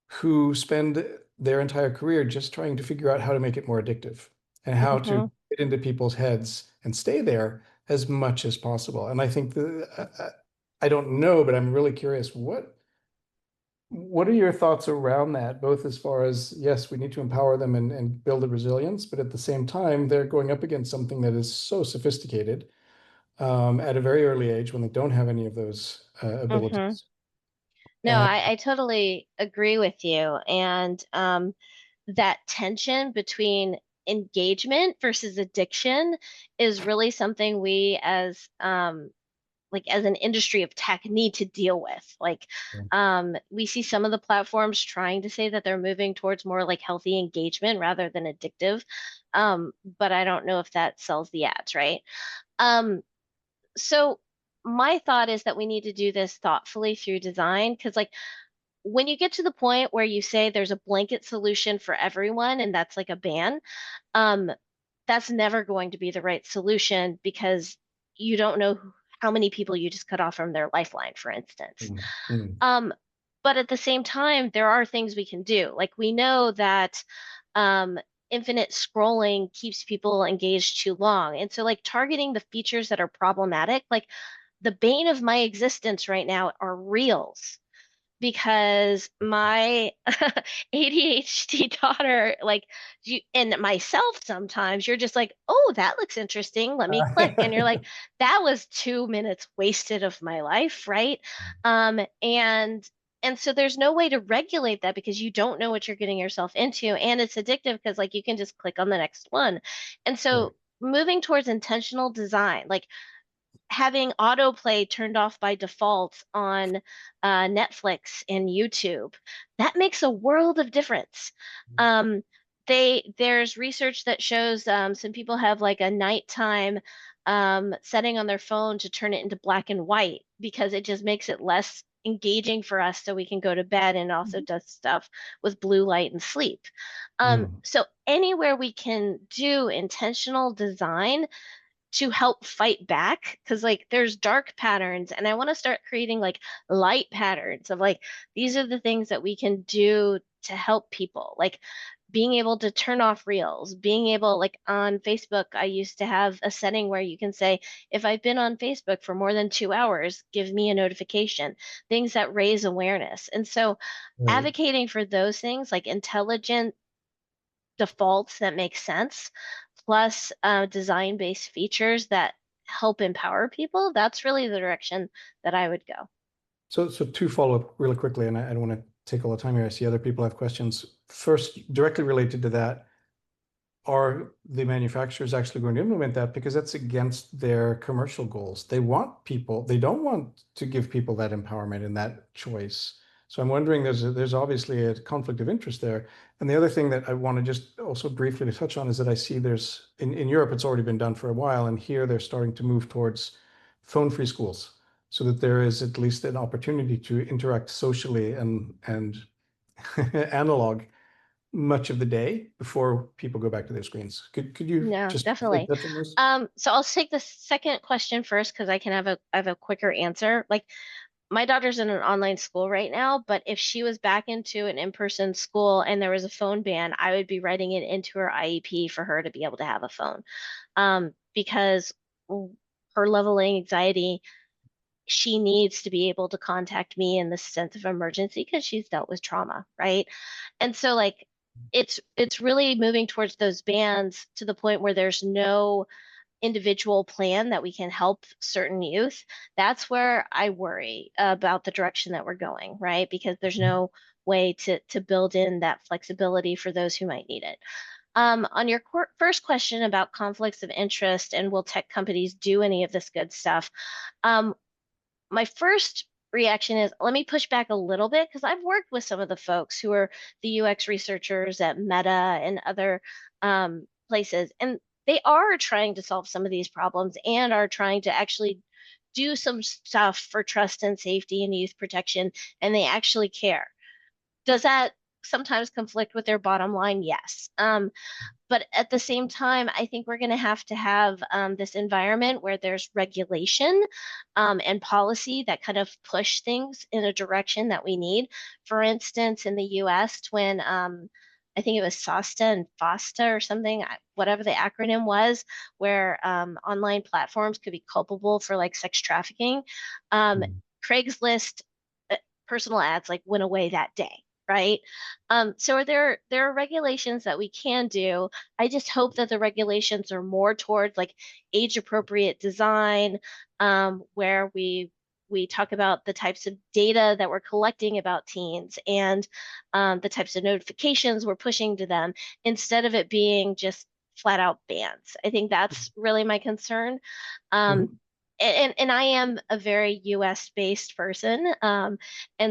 who spend their entire career just trying to figure out how to make it more addictive and how to get into people's heads and stay there as much as possible. And I think I don't know, but I'm really curious, what are your thoughts around that, both as far as, yes, we need to empower them and build the resilience, but at the same time, they're going up against something that is so sophisticated at a very early age when they don't have any of those abilities. No, And I totally agree with you. And that tension between engagement versus addiction is really something we as as an industry of tech need to deal with. Like we see some of the platforms trying to say that they're moving towards more like healthy engagement rather than addictive. But I don't know if that sells the ads, right? So my thought is that we need to do this thoughtfully through design, because like when you get to the point where you say there's a blanket solution for everyone and that's like a ban, that's never going to be the right solution, because you don't know how many people you just cut off from their lifeline, for instance. But at the same time, there are things we can do. Like we know that infinite scrolling keeps people engaged too long. And so like targeting the features that are problematic, like the bane of my existence right now are reels, because my ADHD daughter, like you and myself, sometimes you're just like, oh, that looks interesting. Let me click. And you're like, that was 2 minutes wasted of my life, right? And so there's no way to regulate that because you don't know what you're getting yourself into. And it's addictive because like you can just click on the next one. And so moving towards intentional design, like having autoplay turned off by default on Netflix and YouTube, that makes a world of difference. There's research that shows some people have like a nighttime setting on their phone to turn it into black and white because it just makes it less engaging for us so we can go to bed, and also does stuff with blue light and sleep. So anywhere we can do intentional design to help fight back, because like there's dark patterns, and I want to start creating like light patterns of like these are the things that we can do to help people, like being able to turn off reels, being able, like on Facebook, I used to have a setting where you can say, if I've been on Facebook for more than 2 hours, give me a notification, things that raise awareness. And so advocating for those things, like intelligent defaults that make sense, plus design-based features that help empower people, that's really the direction that I would go. So two follow-up really quickly, and I don't want to take all the time here. I see other people have questions. First, directly related to that, are the manufacturers actually going to implement that? Because that's against their commercial goals. They don't want to give people that empowerment and that choice. So I'm wondering, there's obviously a conflict of interest there. And the other thing that I want to just also briefly touch on is that I see there's, in Europe, it's already been done for a while, and here they're starting to move towards phone-free schools, so that there is at least an opportunity to interact socially and analog much of the day before people go back to their screens. Could you just definitely touch on this? So I'll take the second question first, because I can have a quicker answer. Like my daughter's in an online school right now, but if she was back into an in-person school and there was a phone ban, I would be writing it into her IEP for her to be able to have a phone, because her level of anxiety, she needs to be able to contact me in the sense of emergency because she's dealt with trauma, right? And so like it's really moving towards those bans to the point where there's no individual plan that we can help certain youth. That's where I worry about the direction that we're going, right? Because there's no way to build in that flexibility for those who might need it. On your first question about conflicts of interest and will tech companies do any of this good stuff, my first reaction is, let me push back a little bit, because I've worked with some of the folks who are the UX researchers at Meta and other places, and they are trying to solve some of these problems and are trying to actually do some stuff for trust and safety and youth protection, and they actually care. Does that sometimes conflict with their bottom line? Yes. But at the same time, I think we're going to have this environment where there's regulation and policy that kind of push things in a direction that we need. For instance, in the US, when I think it was SOSTA and FOSTA or something, whatever the acronym was, where online platforms could be culpable for like sex trafficking, Craigslist personal ads like went away that day. Right. So there are regulations that we can do. I just hope that the regulations are more towards like age appropriate design, where we talk about the types of data that we're collecting about teens and the types of notifications we're pushing to them, instead of it being just flat out bans. I think that's really my concern. And I am a very US based person. And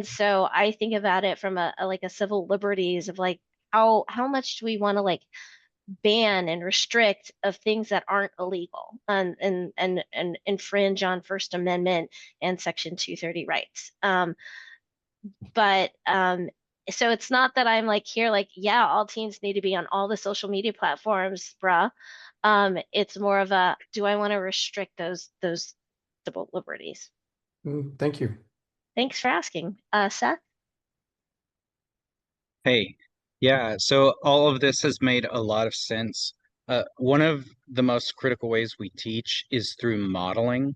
so I think about it from a like a civil liberties of like how much do we want to like ban and restrict of things that aren't illegal and infringe on First Amendment and Section 230 rights. So it's not that I'm like here like, yeah, all teens need to be on all the social media platforms, bruh. It's more of a, do I want to restrict those civil liberties? Thank you. Thanks for asking. Seth? Hey, yeah, so all of this has made a lot of sense. One of the most critical ways we teach is through modeling.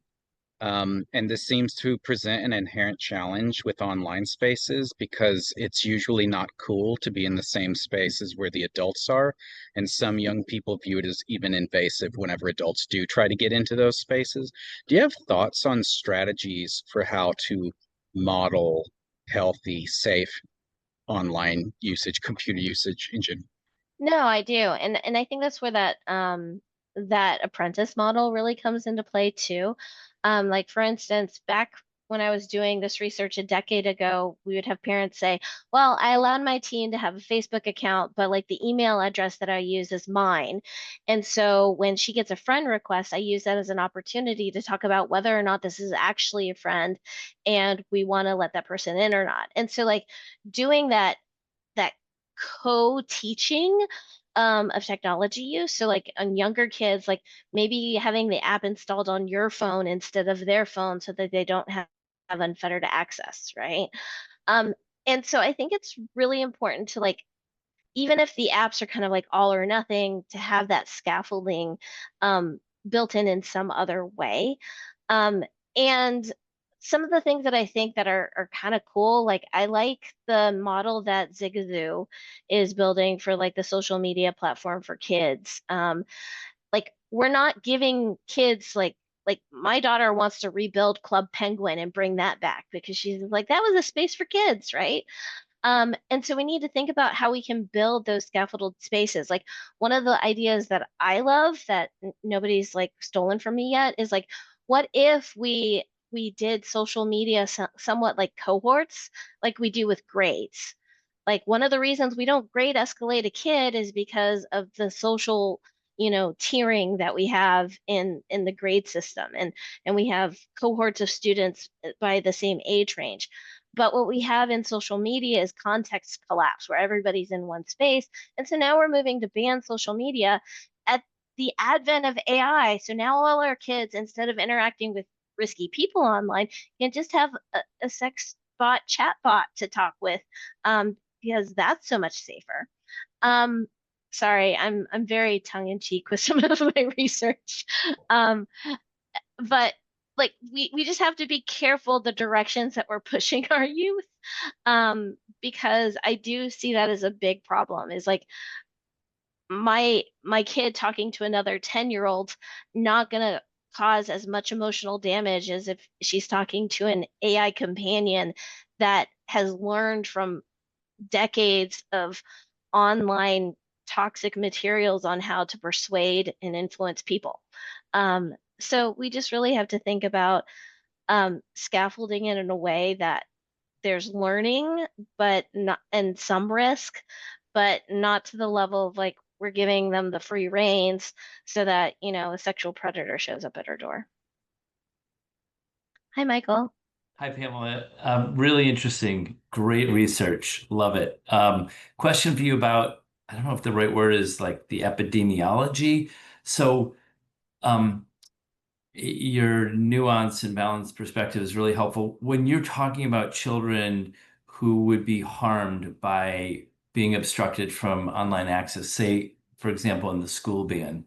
And this seems to present an inherent challenge with online spaces because it's usually not cool to be in the same spaces where the adults are. And some young people view it as even invasive whenever adults do try to get into those spaces. Do you have thoughts on strategies for how to model healthy, safe online usage, computer usage in general? No, I do. And I think that's where that apprentice model really comes into play too. Like for instance, back when I was doing this research a decade ago, we would have parents say, well, I allowed my teen to have a Facebook account, but like the email address that I use is mine. And so when she gets a friend request, I use that as an opportunity to talk about whether or not this is actually a friend and we want to let that person in or not. And so like doing that co-teaching of technology use. So like on younger kids, like maybe having the app installed on your phone instead of their phone so that they don't have unfettered access, right? And so I think it's really important to like, even if the apps are kind of like all or nothing, to have that scaffolding built in some other way. And some of the things that I think that are kind of cool, like I like the model that Zigazoo is building for like the social media platform for kids. Like we're not giving kids like my daughter wants to rebuild Club Penguin and bring that back because she's like, that was a space for kids, right? And so we need to think about how we can build those scaffolded spaces. Like one of the ideas that I love that nobody's like stolen from me yet is like, what if we did social media somewhat like cohorts, like we do with grades? Like one of the reasons we don't grade escalate a kid is because of the social, tiering that we have in the grade system, and we have cohorts of students by the same age range. But what we have in social media is context collapse, where everybody's in one space. And so now we're moving to ban social media at the advent of AI. So now all our kids, instead of interacting with risky people online, can just have a sex bot chat bot to talk with, because that's so much safer. Sorry, I'm very tongue in cheek with some of my research. But like we just have to be careful the directions that we're pushing our youth, because I do see that as a big problem. Is like my kid talking to another 10-year-old not gonna cause as much emotional damage as if she's talking to an AI companion that has learned from decades of online toxic materials on how to persuade and influence people. So we just really have to think about scaffolding it in a way that there's learning, but not, and some risk, but not to the level of like we're giving them the free reins so that, a sexual predator shows up at our door. Hi, Michael. Hi, Pamela. Really interesting. Great research. Love it. Question for you about, I don't know if the right word is like the epidemiology. So, um, your nuance and balanced perspective is really helpful. When you're talking about children who would be harmed by being obstructed from online access, say, for example, in the school ban,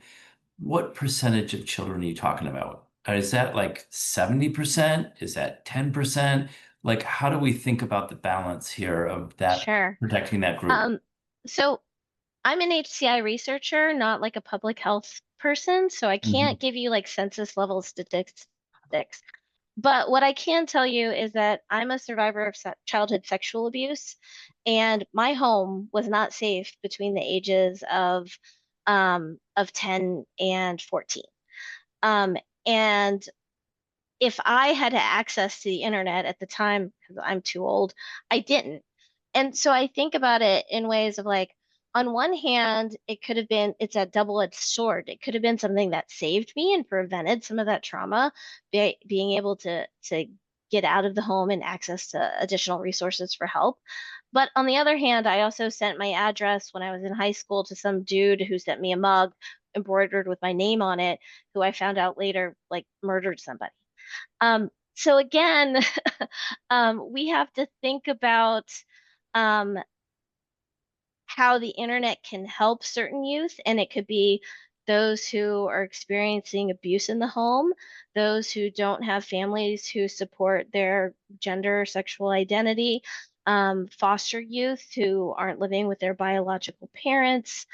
what percentage of children are you talking about? Is that like 70%? Is that 10%? Like, how do we think about the balance here of that Sure. protecting that group? So I'm an HCI researcher, not like a public health person, so I can't give you like census level statistics. But what I can tell you is that I'm a survivor of childhood sexual abuse, and my home was not safe between the ages of 10 and 14. And if I had access to the internet at the time, because I'm too old, I didn't. And so I think about it in ways of like, on one hand, it could have been, it's a double-edged sword. It could have been something that saved me and prevented some of that trauma, being able to get out of the home and access to additional resources for help. But on the other hand, I also sent my address when I was in high school to some dude who sent me a mug embroidered with my name on it, who I found out later like murdered somebody. So again, we have to think about um, how the internet can help certain youth, and it could be those who are experiencing abuse in the home, those who don't have families who support their gender or sexual identity, foster youth who aren't living with their biological parents,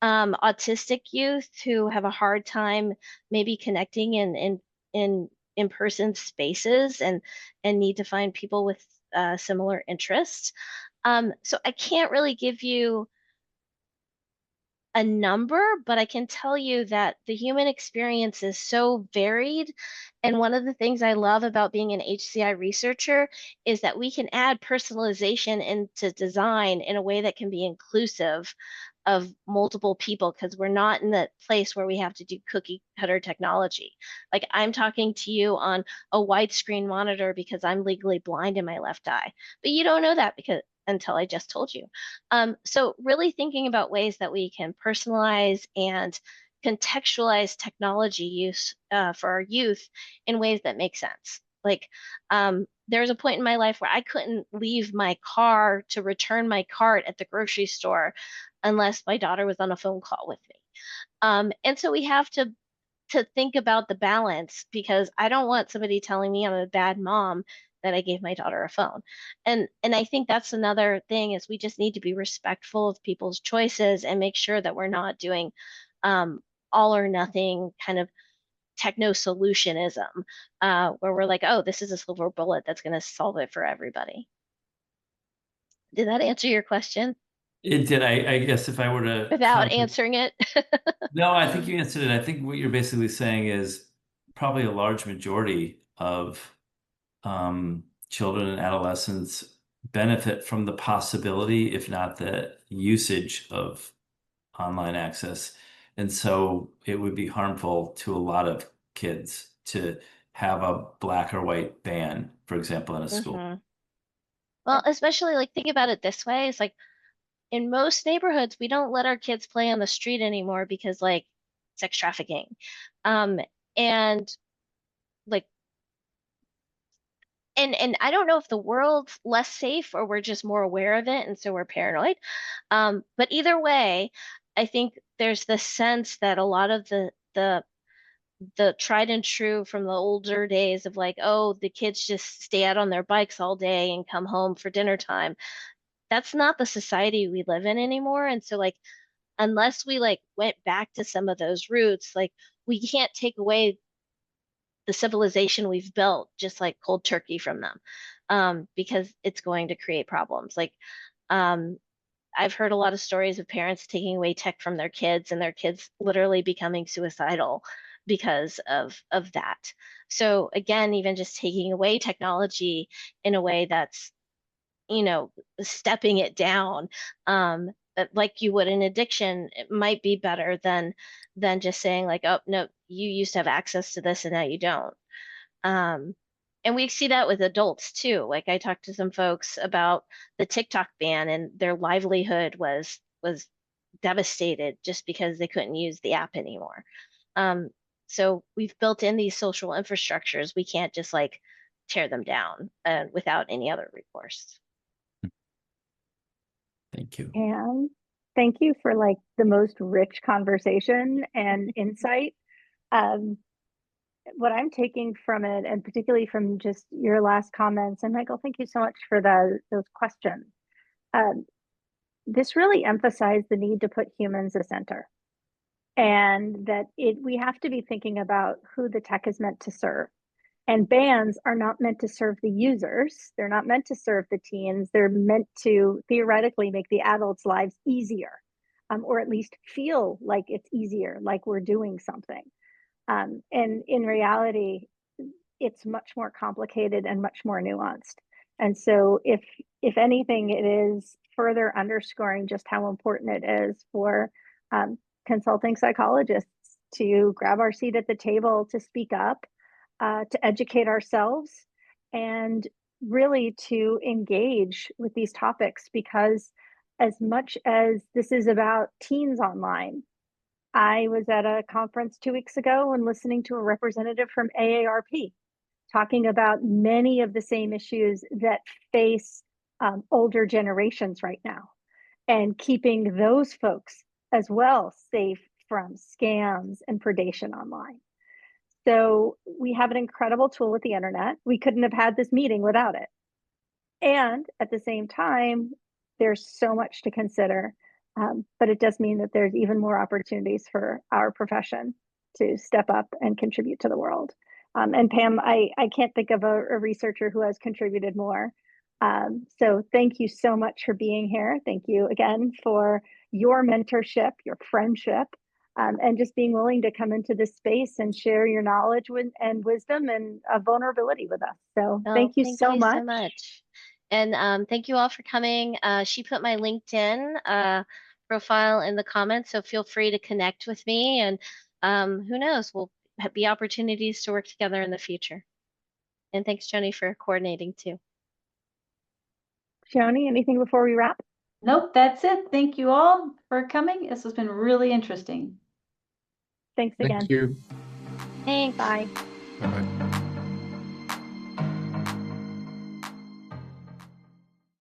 autistic youth who have a hard time maybe connecting in-person spaces and need to find people with similar interests. So I can't really give you a number, but I can tell you that the human experience is so varied. And one of the things I love about being an HCI researcher is that we can add personalization into design in a way that can be inclusive of multiple people, because we're not in that place where we have to do cookie cutter technology. Like I'm talking to you on a widescreen monitor because I'm legally blind in my left eye, but you don't know that because until I just told you. So really thinking about ways that we can personalize and contextualize technology use for our youth in ways that make sense. Like there was a point in my life where I couldn't leave my car to return my cart at the grocery store unless my daughter was on a phone call with me. And so we have to think about the balance, because I don't want somebody telling me I'm a bad mom that I gave my daughter a phone. And I think that's another thing, is we just need to be respectful of people's choices and make sure that we're not doing all or nothing kind of techno solutionism, where we're like, oh, this is a silver bullet that's going to solve it for everybody. Did that answer your question It did. I guess if I were to without answering it? No, I think you answered it. I think what you're basically saying is probably a large majority of children and adolescents benefit from the possibility, if not the usage of online access. And so it would be harmful to a lot of kids to have a black or white ban, for example, in a school. Mhm. Well, especially like think about it this way. It's like in most neighborhoods, we don't let our kids play on the street anymore because like sex trafficking. Um, and like and I don't know if the world's less safe or we're just more aware of it and so we're paranoid. But either way, I think there's the sense that a lot of the tried and true from the older days of like, oh, the kids just stay out on their bikes all day and come home for dinner time. That's not the society we live in anymore. And so like unless we like went back to some of those roots, like we can't take away the civilization we've built just like cold turkey from them, because it's going to create problems. Like um, I've heard a lot of stories of parents taking away tech from their kids and their kids literally becoming suicidal because of that. So again, even just taking away technology in a way that's, you know, stepping it down, like you would in addiction, it might be better than just saying like, oh no, you used to have access to this and now you don't. And we see that with adults too. Like I talked to some folks about the TikTok ban, and their livelihood was devastated just because they couldn't use the app anymore. So we've built in these social infrastructures. We can't just like tear them down without any other recourse. Thank you. And thank you for like the most rich conversation and insight. What I'm taking from it, and particularly from just your last comments, and Michael, thank you so much for those questions. This really emphasized the need to put humans at center, and that we have to be thinking about who the tech is meant to serve. And bans are not meant to serve the users. They're not meant to serve the teens. They're meant to theoretically make the adults' lives easier, or at least feel like it's easier, like we're doing something. And in reality, it's much more complicated and much more nuanced. And so if anything, it is further underscoring just how important it is for consulting psychologists to grab our seat at the table, to speak up, to educate ourselves, and really to engage with these topics, because as much as this is about teens online, I was at a conference 2 weeks ago and listening to a representative from AARP talking about many of the same issues that face older generations right now, and keeping those folks as well safe from scams and predation online. So we have an incredible tool with the internet. We couldn't have had this meeting without it. And at the same time, there's so much to consider. But it does mean that there's even more opportunities for our profession to step up and contribute to the world. And Pam, I can't think of a researcher who has contributed more. So thank you so much for being here. Thank you again for your mentorship, your friendship, and just being willing to come into this space and share your knowledge and wisdom and vulnerability with us. So thank you so much. And thank you all for coming. She put my LinkedIn profile in the comments, so feel free to connect with me. And who knows, we'll be opportunities to work together in the future. And thanks, Joni, for coordinating too. Joni, anything before we wrap? Nope, that's it. Thank you all for coming. This has been really interesting. Thanks again. Thank you. Thanks. Bye. Bye-bye.